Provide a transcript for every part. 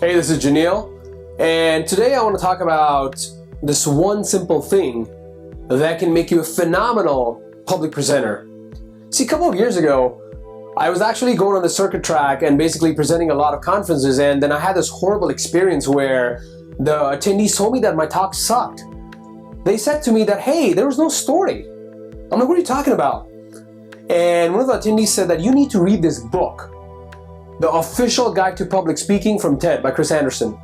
Hey, this is Janil, and today I want to talk about this one simple thing that can make you a phenomenal public presenter. See, a couple of years ago, I was actually going on the circuit track and basically presenting a lot of conferences, and then I had this horrible experience where the attendees told me that my talk sucked. They said to me that, hey, there was no story. I'm like, what are you talking about? And one of the attendees said that you need to read this book, The Official Guide to Public Speaking from TED by Chris Anderson.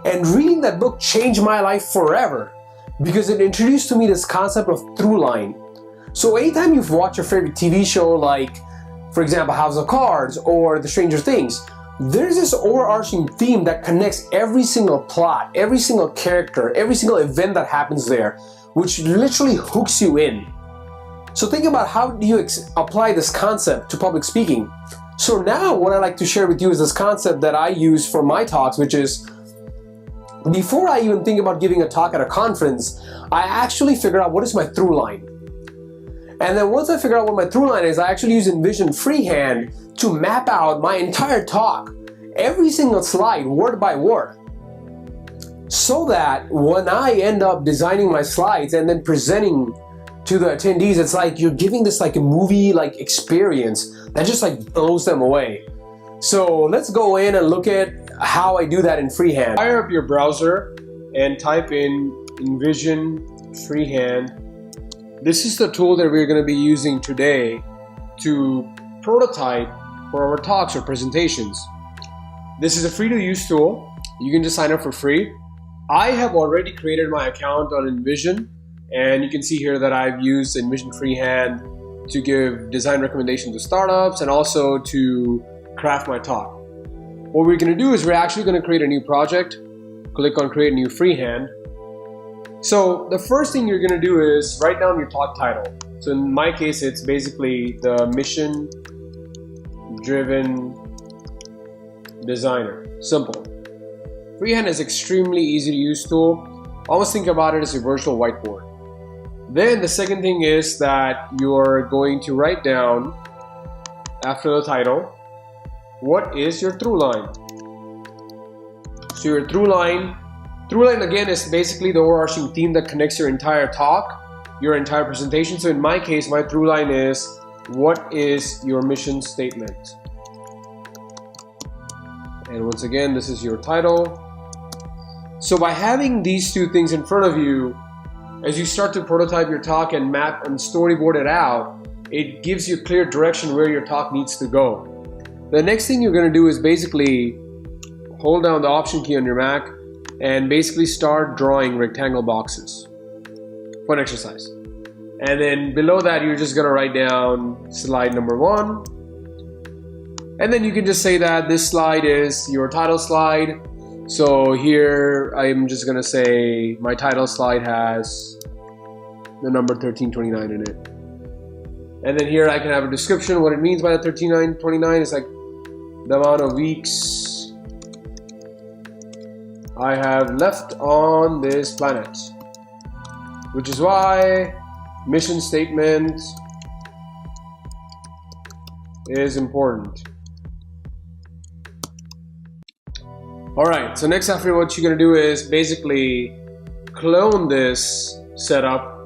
And reading that book changed my life forever because it introduced to me this concept of throughline. So anytime you've watched your favorite TV show like, for example, House of Cards or The Stranger Things, there's this overarching theme that connects every single plot, every single character, every single event that happens there, which literally hooks you in. So think about how do you apply this concept to public speaking. So now what I like to share with you is this concept that I use for my talks, which is before I even think about giving a talk at a conference, I actually figure out what is my through line. And then once I figure out what my through line is, I actually use InVision Freehand to map out my entire talk, every single slide, word by word. So that when I end up designing my slides and then presenting to the attendees, it's like you're giving this like a movie like experience that just like blows them away. So let's go in and look at how I do that in Freehand. Fire up your browser and type in InVision Freehand. This is the tool that we're going to be using today to prototype for our talks or presentations. This is a free to use tool. You can just sign up for free. I have already created my account on InVision, and you can see here that I've used InVision Freehand to give design recommendations to startups and also to craft my talk. What we're going to do is we're actually going to create a new project. Click on Create New Freehand. So the first thing you're going to do is write down your talk title. So in my case, it's basically the Mission Driven Designer. Simple. Freehand is extremely easy to use tool. Almost think about it as a virtual whiteboard. Then the second thing is that you're going to write down after the title, what is your through line? So your through line again is basically the overarching theme that connects your entire talk, your entire presentation. So in my case, my through line is, what is your mission statement? And once again, this is your title. So by having these two things in front of you, as you start to prototype your talk and map and storyboard it out, it gives you clear direction where your talk needs to go. The next thing you're going to do is basically hold down the Option key on your Mac and basically start drawing rectangle boxes for an exercise. And then below that, you're just going to write down slide number 1. And then you can just say that this slide is your title slide. So here I'm just going to say my title slide has the number 1329 in it. And then here I can have a description. What it means by the 1329 is like the amount of weeks I have left on this planet, which is why mission statement is important. Alright, so next after what you're going to do is basically clone this setup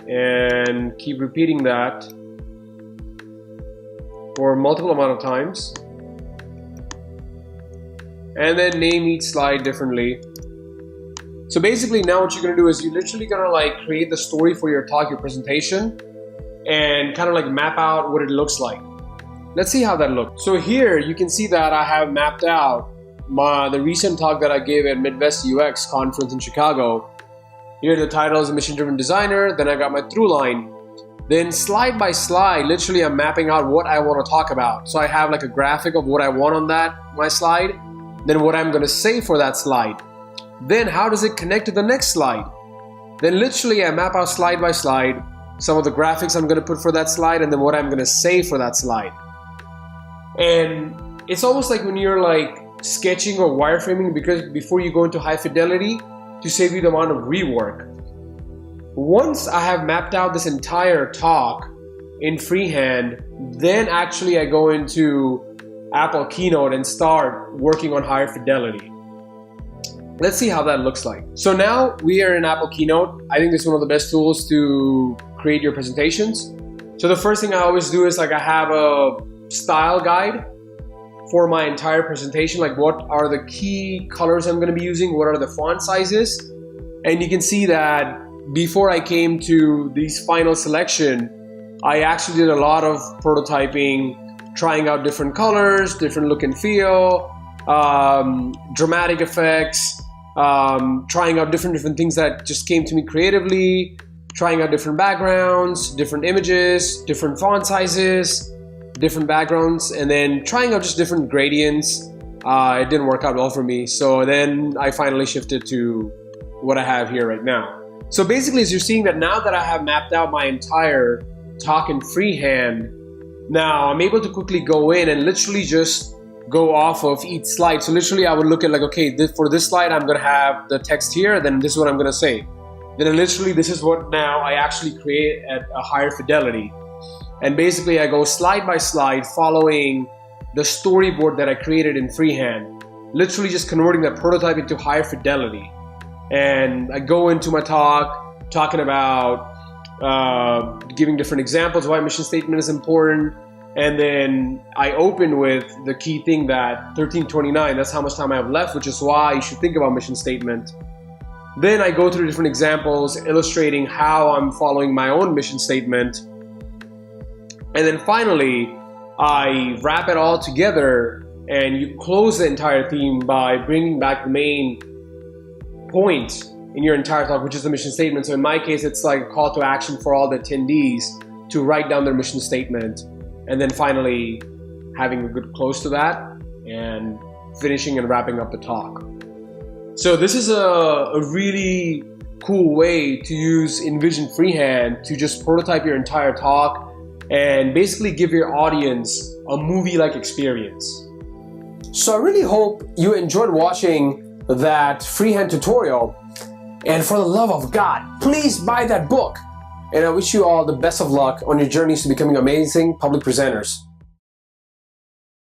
and keep repeating that for multiple amount of times. And then name each slide differently. So basically now what you're going to do is you're literally going to like create the story for your talk, your presentation, and kind of like map out what it looks like. Let's see how that looks. So here you can see that I have mapped out the recent talk that I gave at Midwest UX conference in Chicago. Here the title is Mission Driven Designer. Then I got my through line. Then slide by slide, literally I'm mapping out what I want to talk about. So I have like a graphic of what I want on my slide. Then what I'm going to say for that slide. Then how does it connect to the next slide? Then literally I map out slide by slide some of the graphics I'm going to put for that slide and then what I'm going to say for that slide. And it's almost like when you're like sketching or wireframing, because before you go into high fidelity to save you the amount of rework. Once I have mapped out this entire talk in freehand, then actually I go into Apple Keynote and start working on higher fidelity. Let's see how that looks like. So now we are in Apple Keynote. I think this is one of the best tools to create your presentations. So the first thing I always do is like I have a style guide for my entire presentation, like what are the key colors I'm going to be using, what are the font sizes. And you can see that before I came to these final selection, I actually did a lot of prototyping, trying out different colors, different look and feel, dramatic effects, trying out different things that just came to me creatively, trying out different backgrounds, different images, different font sizes, different backgrounds, and then trying out just different gradients. It didn't work out well for me, so then I finally shifted to what I have here right now. So basically, as you're seeing that now that I have mapped out my entire talk in freehand, now I'm able to quickly go in and literally just go off of each slide. So literally I would look at like, okay, for this slide, I'm gonna have the text here, then this is what I'm gonna say. Then literally this is what now I actually create at a higher fidelity. And basically I go slide by slide following the storyboard that I created in freehand, literally just converting that prototype into higher fidelity. And I go into my talk, talking about giving different examples why mission statement is important. And then I open with the key thing that 1329, that's how much time I have left, which is why you should think about mission statement. Then I go through different examples illustrating how I'm following my own mission statement. And then finally, I wrap it all together and you close the entire theme by bringing back the main point in your entire talk, which is the mission statement. So in my case, it's like a call to action for all the attendees to write down their mission statement. And then finally having a good close to that and finishing and wrapping up the talk. So this is a really cool way to use InVision Freehand to just prototype your entire talk and basically give your audience a movie-like experience. So I really hope you enjoyed watching that freehand tutorial. And for the love of God, please buy that book. And I wish you all the best of luck on your journeys to becoming amazing public presenters.